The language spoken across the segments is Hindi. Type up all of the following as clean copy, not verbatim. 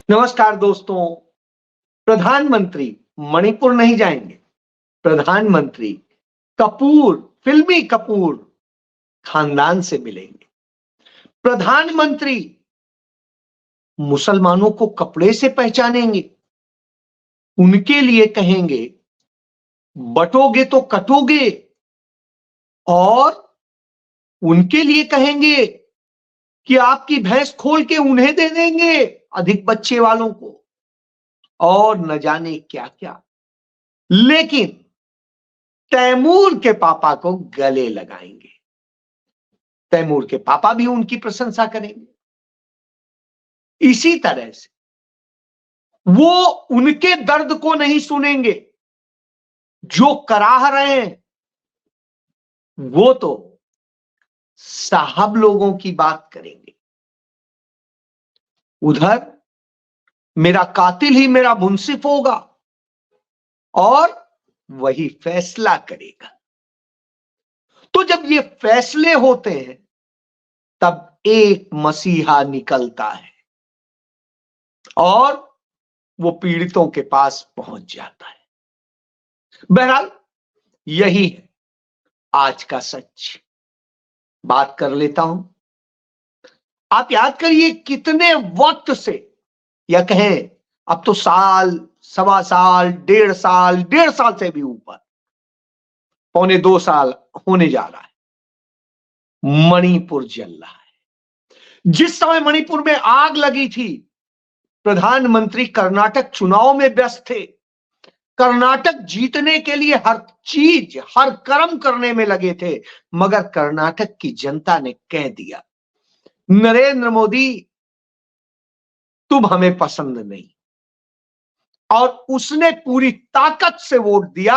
नमस्कार दोस्तों। प्रधानमंत्री मणिपुर नहीं जाएंगे। प्रधानमंत्री कपूर, फिल्मी कपूर खानदान से मिलेंगे। प्रधानमंत्री मुसलमानों को कपड़े से पहचानेंगे। उनके लिए कहेंगे बटोगे तो कटोगे, और उनके लिए कहेंगे कि आपकी भैंस खोल के उन्हें दे देंगे, अधिक बच्चे वालों को, और न जाने क्या क्या। लेकिन तैमूर के पापा को गले लगाएंगे। तैमूर के पापा भी उनकी प्रशंसा करेंगे। इसी तरह से वो उनके दर्द को नहीं सुनेंगे जो कराह रहे हैं। वो तो साहब लोगों की बात करेंगे। उधर मेरा कातिल ही मेरा मुंसिफ होगा और वही फैसला करेगा। तो जब ये फैसले होते हैं तब एक मसीहा निकलता है और वो पीड़ितों के पास पहुंच जाता है। बहरहाल यही है आज का सच। बात कर लेता हूं। आप याद करिए कितने वक्त से, या कहें अब तो साल, सवा साल, 1.5 साल, 1.5 साल से भी ऊपर, 1.25 साल होने जा रहा है, मणिपुर जल रहा है। जिस समय मणिपुर में आग लगी थी, प्रधानमंत्री कर्नाटक चुनाव में व्यस्त थे। कर्नाटक जीतने के लिए हर चीज, हर कर्म करने में लगे थे, मगर कर्नाटक की जनता ने कह दिया, नरेंद्र मोदी तुम हमें पसंद नहीं। और उसने पूरी ताकत से वोट दिया,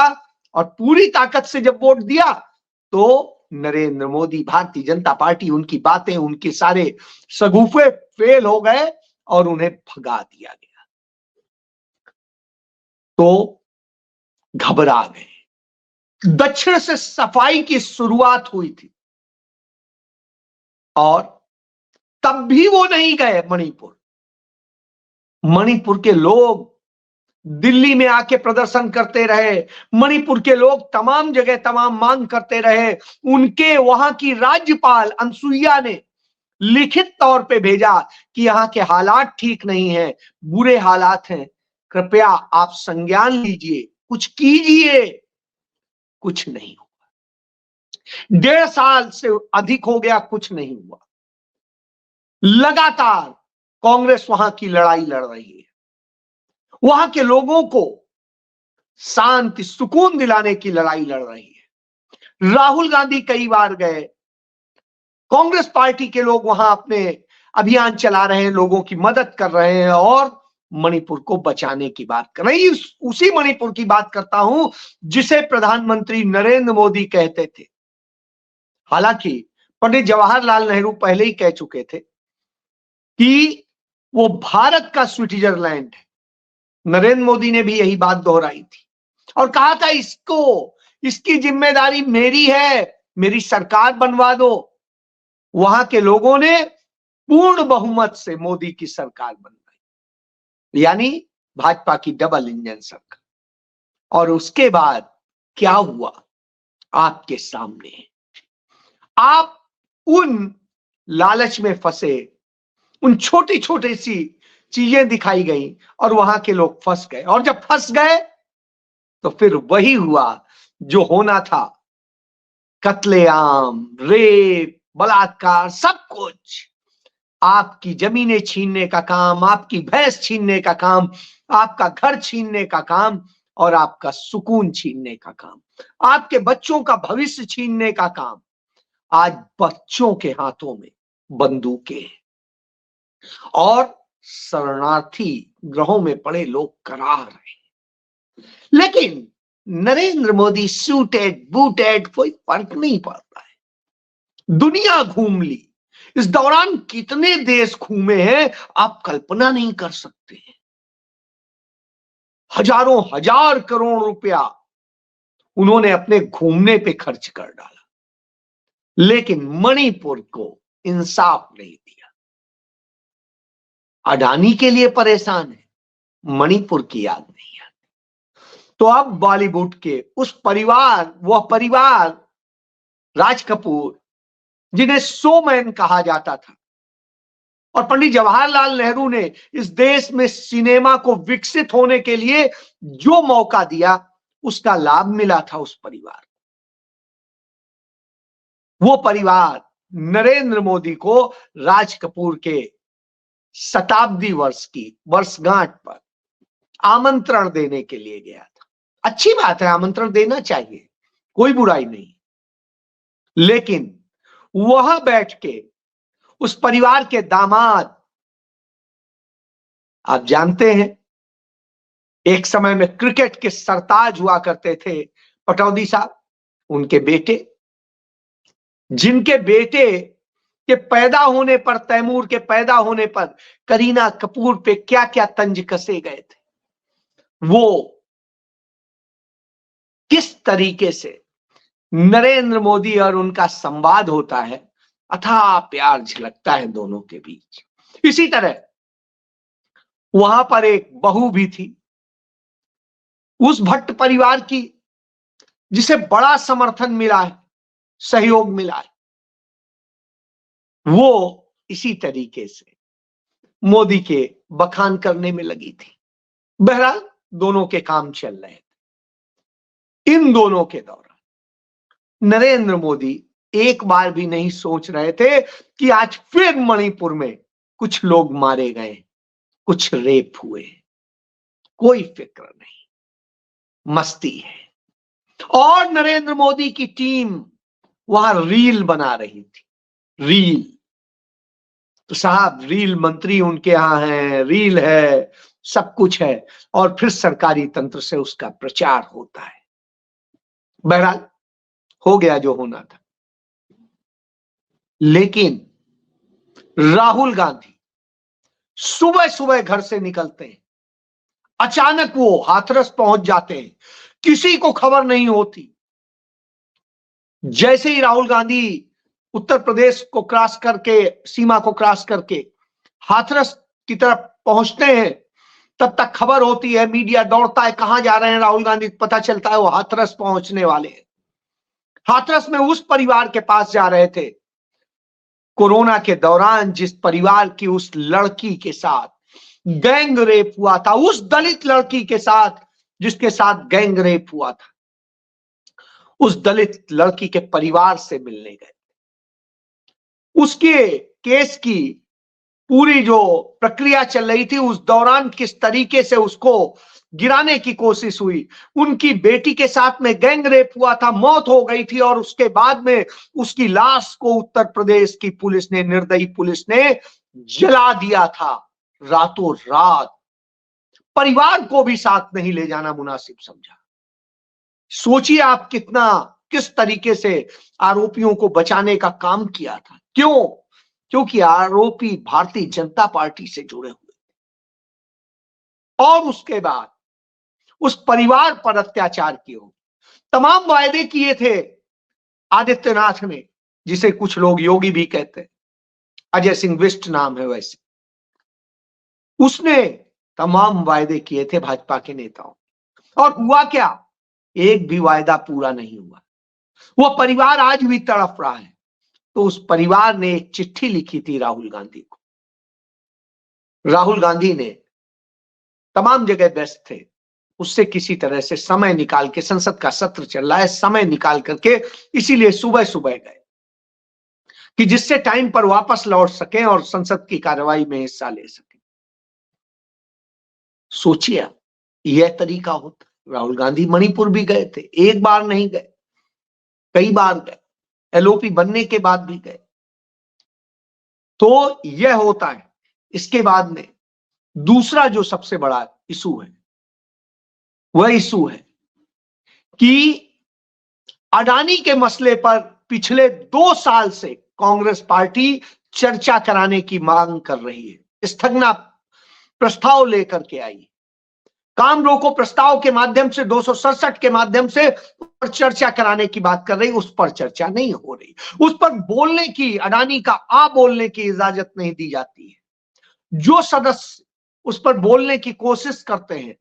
और पूरी ताकत से जब वोट दिया तो नरेंद्र मोदी, भारतीय जनता पार्टी, उनकी बातें, उनके सारे सगुफे फेल हो गए और उन्हें भगा दिया गया। तो घबरा गए। दक्षिण से सफाई की शुरुआत हुई थी और तब भी वो नहीं गए मणिपुर। मणिपुर के लोग दिल्ली में आके प्रदर्शन करते रहे। मणिपुर के लोग तमाम जगह तमाम मांग करते रहे। उनके वहां की राज्यपाल अनसुईया ने लिखित तौर पे भेजा कि यहाँ के हालात ठीक नहीं है, बुरे हालात हैं, कृपया आप संज्ञान लीजिए, कुछ कीजिए। कुछ नहीं हुआ। 1.5 साल से अधिक हो गया, कुछ नहीं हुआ। लगातार कांग्रेस वहां की लड़ाई लड़ रही है। वहां के लोगों को शांति, सुकून दिलाने की लड़ाई लड़ रही है। राहुल गांधी कई बार गए। कांग्रेस पार्टी के लोग वहां अपने अभियान चला रहे हैं, लोगों की मदद कर रहे हैं और मणिपुर को बचाने की बात कर रहे हैं। उसी मणिपुर की बात करता हूं जिसे प्रधानमंत्री नरेंद्र मोदी कहते थे। हालांकि पंडित जवाहरलाल नेहरू पहले ही कह चुके थे कि वो भारत का स्विट्जरलैंड है। नरेंद्र मोदी ने भी यही बात दोहराई थी और कहा था इसकी जिम्मेदारी मेरी है, मेरी सरकार बनवा दो। वहां के लोगों ने पूर्ण बहुमत से मोदी की सरकार बनवाई, यानी भाजपा की डबल इंजन सरकार। और उसके बाद क्या हुआ आपके सामने है। आप उन लालच में फंसे, उन छोटी छोटी सी चीजें दिखाई गई और वहां के लोग फंस गए। और जब फंस गए तो फिर वही हुआ जो होना था। कत्लेआम, रेप, बलात्कार, सब कुछ। आपकी जमीनें छीनने का काम, आपकी भैंस छीनने का काम, आपका घर छीनने का काम और आपका सुकून छीनने का काम, आपके बच्चों का भविष्य छीनने का काम। आज बच्चों के हाथों में बंदूकें हैं और शरणार्थी गृहों में पड़े लोग कराह रहे हैं। लेकिन नरेंद्र मोदी सूटेड बूटेड, कोई फर्क नहीं पड़ता है। दुनिया घूम ली। इस दौरान कितने देश घूमे हैं आप कल्पना नहीं कर सकते। हजारों हजार करोड़ रुपया उन्होंने अपने घूमने पे खर्च कर डाला, लेकिन मणिपुर को इंसाफ नहीं दिया। अडानी के लिए परेशान है, मणिपुर की याद नहीं आती। तो अब बॉलीवुड के वह परिवार राज कपूर, जिन्हें शोमैन कहा जाता था, और पंडित जवाहरलाल नेहरू ने इस देश में सिनेमा को विकसित होने के लिए जो मौका दिया, उसका लाभ मिला था उस परिवार। वो परिवार नरेंद्र मोदी को राज कपूर के शताब्दी वर्ष की वर्षगांठ पर आमंत्रण देने के लिए गया था। अच्छी बात है, आमंत्रण देना चाहिए, कोई बुराई नहीं। लेकिन वह बैठ के उस परिवार के दामाद, आप जानते हैं एक समय में क्रिकेट के सरताज हुआ करते थे पटौदी साहब, उनके बेटे, जिनके बेटे के पैदा होने पर, तैमूर के पैदा होने पर करीना कपूर पे क्या क्या तंज कसे गए थे, वो किस तरीके से नरेंद्र मोदी और उनका संवाद होता है, अथाह प्यार झलकता है दोनों के बीच। इसी तरह वहां पर एक बहू भी थी उस भट्ट परिवार की, जिसे बड़ा समर्थन मिला है, सहयोग मिला है। वो इसी तरीके से मोदी के बखान करने में लगी थी। बहरहाल दोनों के काम चल रहे थे। इन दोनों के दौरान नरेंद्र मोदी एक बार भी नहीं सोच रहे थे कि आज फिर मणिपुर में कुछ लोग मारे गए, कुछ रेप हुए। कोई फिक्र नहीं, मस्ती है। और नरेंद्र मोदी की टीम वहां रील बना रही थी, रील। तो साहब, रील मंत्री उनके यहां है, रील है, सब कुछ है, और फिर सरकारी तंत्र से उसका प्रचार होता है। बहरहाल हो गया जो होना था। लेकिन राहुल गांधी सुबह सुबह घर से निकलते हैं, अचानक वो हाथरस पहुंच जाते हैं, किसी को खबर नहीं होती। जैसे ही राहुल गांधी उत्तर प्रदेश को क्रॉस करके, सीमा को क्रॉस करके हाथरस की तरफ पहुंचते हैं, तब तक खबर होती है, मीडिया दौड़ता है, कहां जा रहे हैं राहुल गांधी, पता चलता है वो हाथरस पहुंचने वाले हैं। हाथरस में उस परिवार के पास जा रहे थे कोरोना के दौरान जिस परिवार की उस लड़की के साथ गैंग रेप हुआ था, उस दलित लड़की के साथ जिसके साथ गैंग रेप हुआ था, उस दलित लड़की के परिवार से मिलने गए। उसके केस की पूरी जो प्रक्रिया चल रही थी, उस दौरान किस तरीके से उसको गिराने की कोशिश हुई। उनकी बेटी के साथ में गैंग रेप हुआ था, मौत हो गई थी, और उसके बाद में उसकी लाश को उत्तर प्रदेश की पुलिस ने, निर्दयी पुलिस ने जला दिया था रातों रात। परिवार को भी साथ नहीं ले जाना मुनासिब समझा। सोचिए आप किस तरीके से आरोपियों को बचाने का काम किया था। क्यों? क्योंकि आरोपी भारतीय जनता पार्टी से जुड़े हुए थे। और उसके बाद उस परिवार पर अत्याचार किए, तमाम वायदे किए थे आदित्यनाथ ने, जिसे कुछ लोग योगी भी कहते हैं, अजय सिंह बिष्ट नाम है वैसे। उसने तमाम वायदे किए थे भाजपा के नेताओं, और हुआ क्या? एक भी वायदा पूरा नहीं हुआ। वह परिवार आज भी तड़प रहा है। तो उस परिवार ने एक चिट्ठी लिखी थी राहुल गांधी को। राहुल गांधी ने तमाम जगह व्यस्त थे, उससे किसी तरह से समय निकाल के, संसद का सत्र चल रहा है, समय निकाल करके इसीलिए सुबह सुबह गए कि जिससे टाइम पर वापस लौट सके और संसद की कार्रवाई में हिस्सा ले सके। सोचिए यह तरीका होता। राहुल गांधी मणिपुर भी गए थे, एक बार नहीं गए, कई बार गए, एलओपी बनने के बाद भी गए। तो यह होता है। इसके बाद में दूसरा जो सबसे बड़ा इशू है, वह इशू है कि अडानी के मसले पर पिछले 2 साल से कांग्रेस पार्टी चर्चा कराने की मांग कर रही है, स्थगना प्रस्ताव लेकर के आई। काम रोको प्रस्ताव के माध्यम से, 267 के माध्यम से पर चर्चा कराने की बात कर रही, उस पर चर्चा नहीं हो रही। उस पर बोलने की, अडानी का बोलने की इजाजत नहीं दी जाती है। जो सदस्य उस पर बोलने की कोशिश करते हैं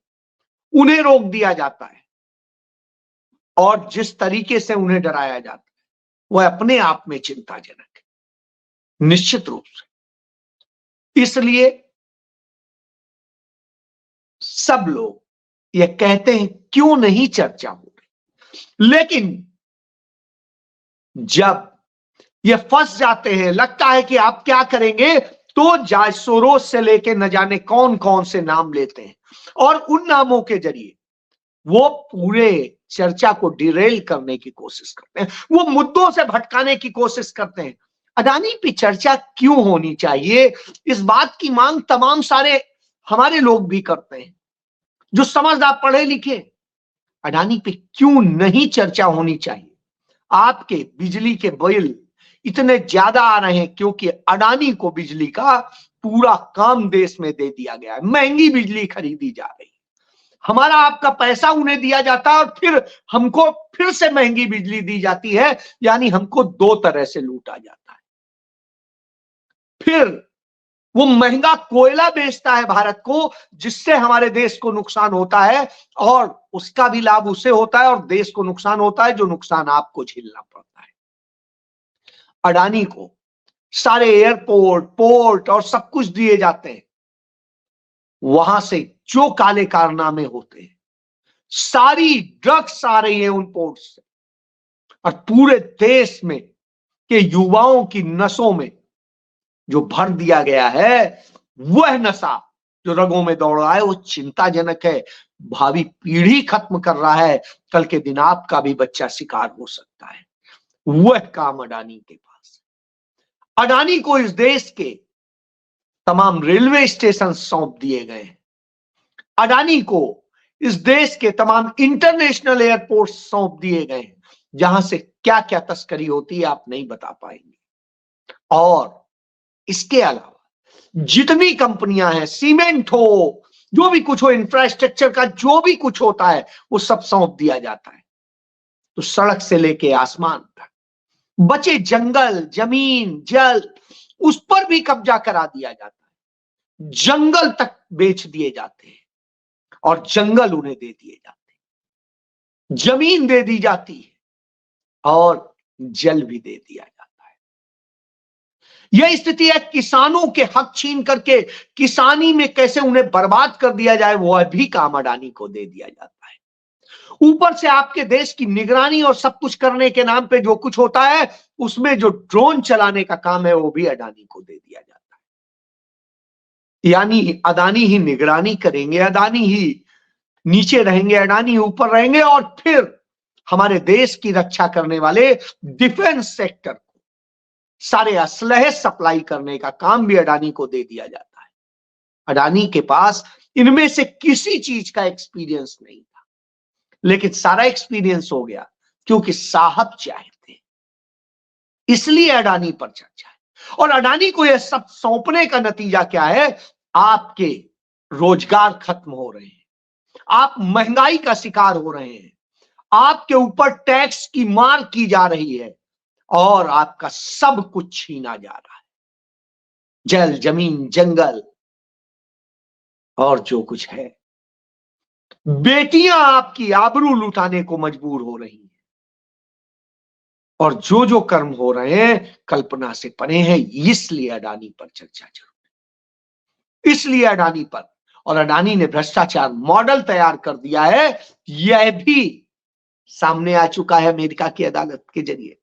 उन्हें रोक दिया जाता है, और जिस तरीके से उन्हें डराया जाता है वह अपने आप में चिंताजनक है, निश्चित रूप से। इसलिए सब लोग ये कहते हैं क्यों नहीं चर्चा हो रही, लेकिन जब ये फंस जाते हैं, लगता है कि आप क्या करेंगे, तो जॉर्ज सोरोस से लेके न जाने कौन कौन से नाम लेते हैं, और उन नामों के जरिए वो पूरे चर्चा को डिरेल करने की कोशिश करते हैं, वो मुद्दों से भटकाने की कोशिश करते हैं। अडानी पे चर्चा क्यों होनी चाहिए, इस बात की मांग तमाम सारे हमारे लोग भी करते हैं जो समझदार पढ़े लिखे। अडानी पे क्यों नहीं चर्चा होनी चाहिए? आपके बिजली के बिल इतने ज्यादा आ रहे हैं क्योंकि अडानी को बिजली का पूरा काम देश में दे दिया गया है, महंगी बिजली खरीदी जा रही है, हमारा आपका पैसा उन्हें दिया जाता है और फिर हमको फिर से महंगी बिजली दी जाती है, यानी हमको दो तरह से लूटा जाता है। फिर वो महंगा कोयला बेचता है भारत को, जिससे हमारे देश को नुकसान होता है, और उसका भी लाभ उसे होता है और देश को नुकसान होता है, जो नुकसान आपको झेलना पड़ता है। अडानी को सारे एयरपोर्ट, पोर्ट और सब कुछ दिए जाते हैं, वहां से जो काले कारनामे होते हैं, सारी ड्रग्स आ रही है उन पोर्ट से, और पूरे देश में के युवाओं की नसों में जो भर दिया गया है, वह नशा जो रगों में दौड़ रहा है वो चिंताजनक है, भावी पीढ़ी खत्म कर रहा है, कल के दिन आपका भी बच्चा शिकार हो सकता है। वह काम अडानी के पास। अडानी को इस देश के तमाम रेलवे स्टेशन सौंप दिए गए, अडानी को इस देश के तमाम इंटरनेशनल एयरपोर्ट सौंप दिए गए, जहां से क्या क्या तस्करी होती है आप नहीं बता पाएंगे। और इसके अलावा जितनी कंपनियां हैं, सीमेंट हो, जो भी कुछ हो, इंफ्रास्ट्रक्चर का जो भी कुछ होता है, वो सब सौंप दिया जाता है। तो सड़क से लेके आसमान तक बचे जंगल, जमीन, जल, उस पर भी कब्जा करा दिया जाता है, जंगल तक बेच दिए जाते हैं, और जंगल उन्हें दे दिए जाते हैं, जमीन दे दी जाती है, और जल भी दे दिया जाता है। यह स्थिति है, किसानों के हक छीन करके किसानी में कैसे उन्हें बर्बाद कर दिया जाए, वह भी काम अडानी को दे दिया जाता है। ऊपर से आपके देश की निगरानी और सब कुछ करने के नाम पे जो कुछ होता है, उसमें जो ड्रोन चलाने का काम है वो भी अडानी को दे दिया जाता है। यानी अडानी ही निगरानी करेंगे, अडानी ही नीचे रहेंगे, अडानी ऊपर रहेंगे, और फिर हमारे देश की रक्षा करने वाले डिफेंस सेक्टर को सारे असलहे सप्लाई करने का काम भी अडानी को दे दिया जाता है। अडानी के पास इनमें से किसी चीज का एक्सपीरियंस नहीं था, लेकिन सारा एक्सपीरियंस हो गया क्योंकि साहब चाहते थे, इसलिए अडानी पर चर्चा है। और अडानी को यह सब सौंपने का नतीजा क्या है? आपके रोजगार खत्म हो रहे हैं, आप महंगाई का शिकार हो रहे हैं, आपके ऊपर टैक्स की मार की जा रही है, और आपका सब कुछ छीना जा रहा है, जल, जमीन, जंगल और जो कुछ है। बेटियां आपकी आबरू लुटाने को मजबूर हो रही हैं, और जो जो कर्म हो रहे हैं कल्पना से परे हैं, इसलिए अडानी पर चर्चा जरूरी, इसलिए अडानी पर। और अडानी ने भ्रष्टाचार मॉडल तैयार कर दिया है, यह भी सामने आ चुका है अमेरिका की अदालत के जरिए,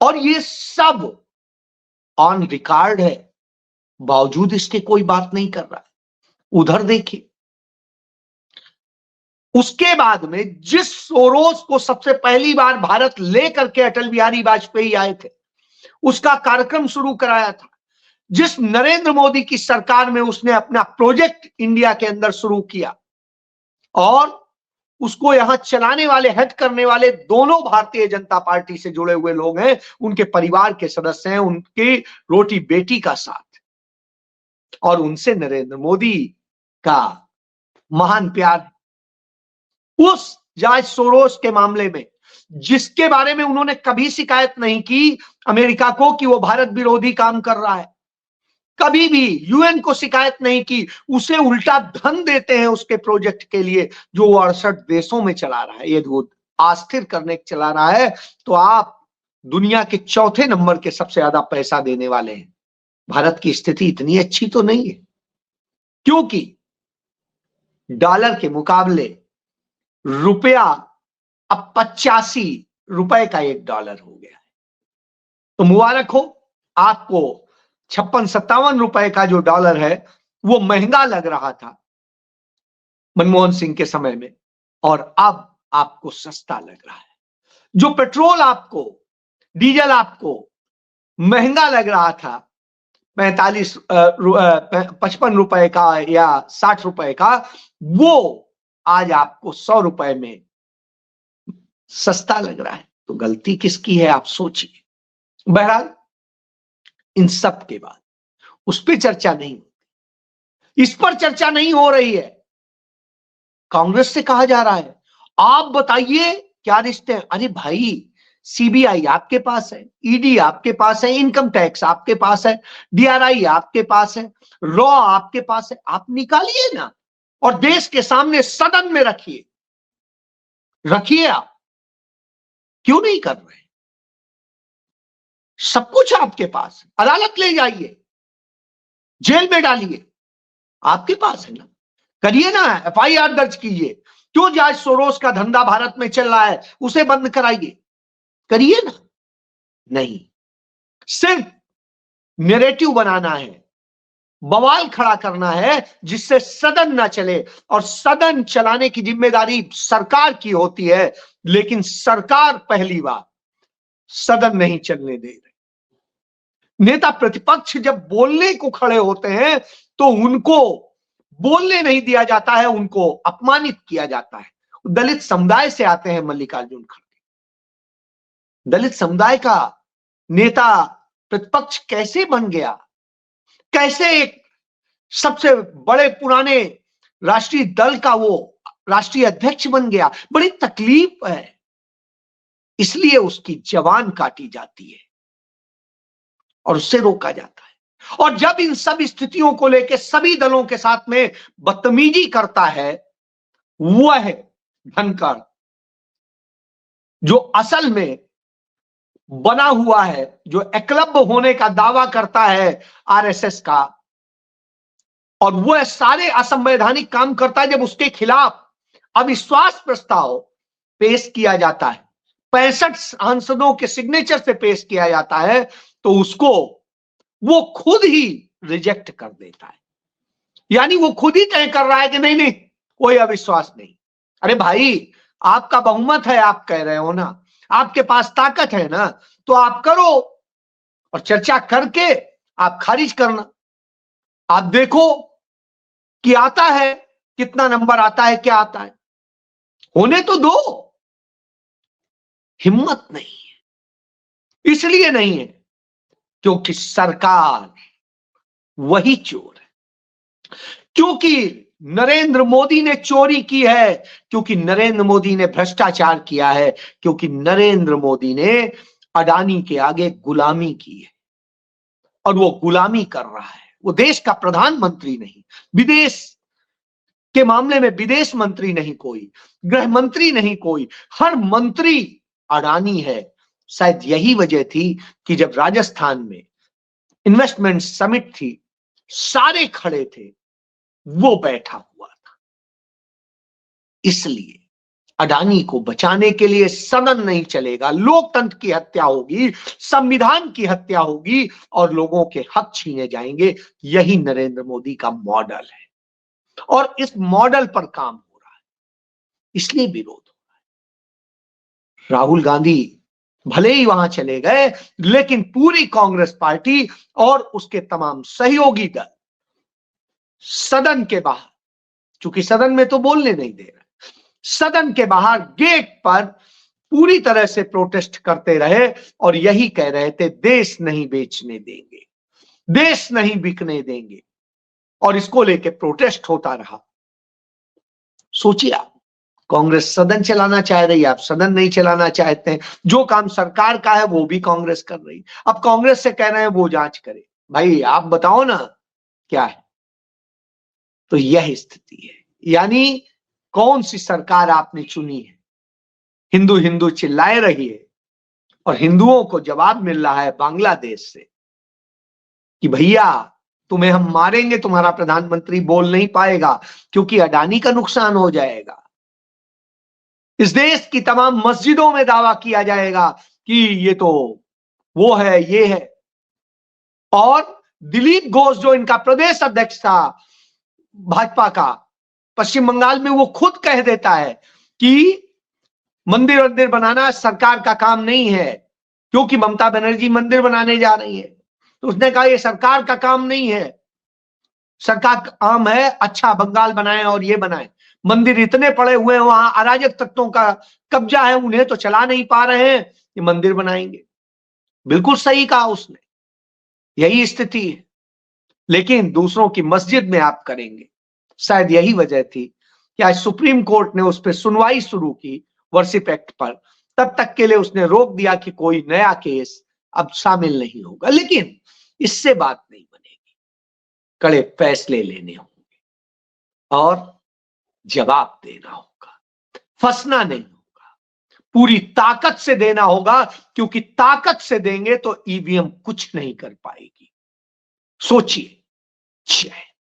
और ये सब ऑन रिकॉर्ड है, बावजूद इसके कोई बात नहीं कर रहा है। उधर देखिए, उसके बाद में जिस सोरोस को सबसे पहली बार भारत लेकर के अटल बिहारी वाजपेयी आए थे, उसका कार्यक्रम शुरू कराया था, जिस नरेंद्र मोदी की सरकार में उसने अपना प्रोजेक्ट इंडिया के अंदर शुरू किया, और उसको यहां चलाने वाले, हेड करने वाले दोनों भारतीय जनता पार्टी से जुड़े हुए लोग हैं, उनके परिवार के सदस्य हैं, उनकी रोटी बेटी का साथ, और उनसे नरेंद्र मोदी का महान प्यार। उस जॉर्ज सोरोस के मामले में, जिसके बारे में उन्होंने कभी शिकायत नहीं की अमेरिका को कि वो भारत विरोधी काम कर रहा है, कभी भी यूएन को शिकायत नहीं की, उसे उल्टा धन देते हैं उसके प्रोजेक्ट के लिए जो वो 68 देशों में चला रहा है। यदि वो अस्थिर करने चला रहा है तो आप दुनिया के चौथे नंबर के सबसे ज्यादा पैसा देने वाले हैं। भारत की स्थिति इतनी अच्छी तो नहीं है, क्योंकि डॉलर के मुकाबले रुपया अब 85 रुपए का $1 हो गया है। तो मुबारक हो आपको, 56-57 रुपए का जो डॉलर है वो महंगा लग रहा था मनमोहन सिंह के समय में, और अब आपको सस्ता लग रहा है। जो पेट्रोल आपको, डीजल आपको महंगा लग रहा था 55 रुपए का या 60 रुपए का, वो आज आपको 100 रुपए में सस्ता लग रहा है। तो गलती किसकी है आप सोचिए। बहरहाल इन सब के बाद उस पर चर्चा नहीं होती, इस पर चर्चा नहीं हो रही है। कांग्रेस से कहा जा रहा है आप बताइए क्या रिश्ते हैं। अरे भाई, सीबीआई आपके पास है, ईडी आपके पास है, इनकम टैक्स आपके पास है, डीआरआई आपके पास है, लॉ आपके पास है, आप निकालिए ना और देश के सामने सदन में रखिए। आप क्यों नहीं कर रहे? सब कुछ आपके पास है, अदालत ले जाइए, जेल में डालिए, आपके पास है ना, करिए ना, एफआईआर दर्ज कीजिए। क्यों जॉर्ज सोरोस का धंधा भारत में चल रहा है उसे बंद कराइए, करिए ना। नहीं, सिर्फ नैरेटिव बनाना है, बवाल खड़ा करना है जिससे सदन ना चले, और सदन चलाने की जिम्मेदारी सरकार की होती है, लेकिन सरकार पहली बार सदन नहीं चलने दे रही। नेता प्रतिपक्ष जब बोलने को खड़े होते हैं तो उनको बोलने नहीं दिया जाता है, उनको अपमानित किया जाता है। दलित समुदाय से आते हैं मल्लिकार्जुन खड़गे, दलित समुदाय का नेता प्रतिपक्ष कैसे बन गया, कैसे एक सबसे बड़े पुराने राष्ट्रीय दल का वो राष्ट्रीय अध्यक्ष बन गया। बड़ी तकलीफ है, इसलिए उसकी जबान काटी जाती है और उससे रोका जाता है। और जब इन सब स्थितियों को लेकर सभी दलों के साथ में बदतमीजी करता है वह धनखड़, जो असल में बना हुआ है, जो एकलव्य होने का दावा करता है आरएसएस का, और वह सारे असंवैधानिक काम करता है, जब उसके खिलाफ अविश्वास प्रस्ताव पेश किया जाता है, 65 सांसदों के सिग्नेचर से पेश किया जाता है, तो उसको वो खुद ही रिजेक्ट कर देता है। यानी वो खुद ही तय कर रहा है कि नहीं नहीं, कोई अविश्वास नहीं। अरे भाई, आपका बहुमत है, आप कह रहे हो ना, आपके पास ताकत है ना, तो आप करो और चर्चा करके आप खारिज करना। आप देखो कि आता है, कितना नंबर आता है, क्या आता है, होने तो दो। हिम्मत नहीं है, इसलिए नहीं है क्योंकि सरकार वही चोर है, क्योंकि नरेंद्र मोदी ने चोरी की है, क्योंकि नरेंद्र मोदी ने भ्रष्टाचार किया है, क्योंकि नरेंद्र मोदी ने अडानी के आगे गुलामी की है, और वो गुलामी कर रहा है। वो देश का प्रधानमंत्री नहीं, विदेश के मामले में विदेश मंत्री नहीं कोई, गृह मंत्री नहीं कोई, हर मंत्री अडानी है। शायद यही वजह थी कि जब राजस्थान में इन्वेस्टमेंट समिट थी, सारे खड़े थे, वो बैठा हुआ था। इसलिए अडानी को बचाने के लिए सदन नहीं चलेगा, लोकतंत्र की हत्या होगी, संविधान की हत्या होगी और लोगों के हक छीने जाएंगे। यही नरेंद्र मोदी का मॉडल है और इस मॉडल पर काम हो रहा है, इसलिए विरोध हो रहा है। राहुल गांधी भले ही वहां चले गए, लेकिन पूरी कांग्रेस पार्टी और उसके तमाम सहयोगी दल सदन के बाहर, चूंकि सदन में तो बोलने नहीं दे रहे, सदन के बाहर गेट पर पूरी तरह से प्रोटेस्ट करते रहे और यही कह रहे थे, देश नहीं बेचने देंगे, देश नहीं बिकने देंगे, और इसको लेके प्रोटेस्ट होता रहा। सोचिए आप, कांग्रेस सदन चलाना चाह रही है, आप सदन नहीं चलाना चाहते हैं। जो काम सरकार का है वो भी कांग्रेस कर रही है। अब कांग्रेस से कह रहे हैं वो जांच करे, भाई आप बताओ ना क्या है। तो यह स्थिति है। यानी कौन सी सरकार आपने चुनी है? हिंदू हिंदू चिल्लाए रही है और हिंदुओं को जवाब मिल रहा है बांग्लादेश से कि भैया तुम्हें हम मारेंगे, तुम्हारा प्रधानमंत्री बोल नहीं पाएगा क्योंकि अडानी का नुकसान हो जाएगा। इस देश की तमाम मस्जिदों में दावा किया जाएगा कि ये तो वो है, ये है। और दिलीप घोष जो इनका प्रदेश अध्यक्ष था भाजपा का पश्चिम बंगाल में, वो खुद कह देता है कि मंदिर वंदिर बनाना सरकार का काम नहीं है, क्योंकि ममता बनर्जी मंदिर बनाने जा रही है। तो उसने कहा ये सरकार का काम नहीं है, सरकार का काम है अच्छा बंगाल बनाए और ये बनाए। मंदिर इतने पड़े हुए हैं, वहां अराजक तत्वों का कब्जा है, उन्हें तो चला नहीं पा रहे हैं, ये मंदिर बनाएंगे। बिल्कुल सही कहा उसने, यही स्थिति है। लेकिन दूसरों की मस्जिद में आप करेंगे। शायद यही वजह थी कि आज सुप्रीम कोर्ट ने उस पर सुनवाई शुरू की वर्शिप एक्ट पर। तब तक के लिए उसने रोक दिया कि कोई नया केस अब शामिल नहीं होगा। लेकिन इससे बात नहीं बनेगी, कड़े फैसले लेने होंगे और जवाब देना होगा, फंसना नहीं होगा, पूरी ताकत से देना होगा, क्योंकि ताकत से देंगे तो ईवीएम कुछ नहीं कर पाएगी। सोचिए। जय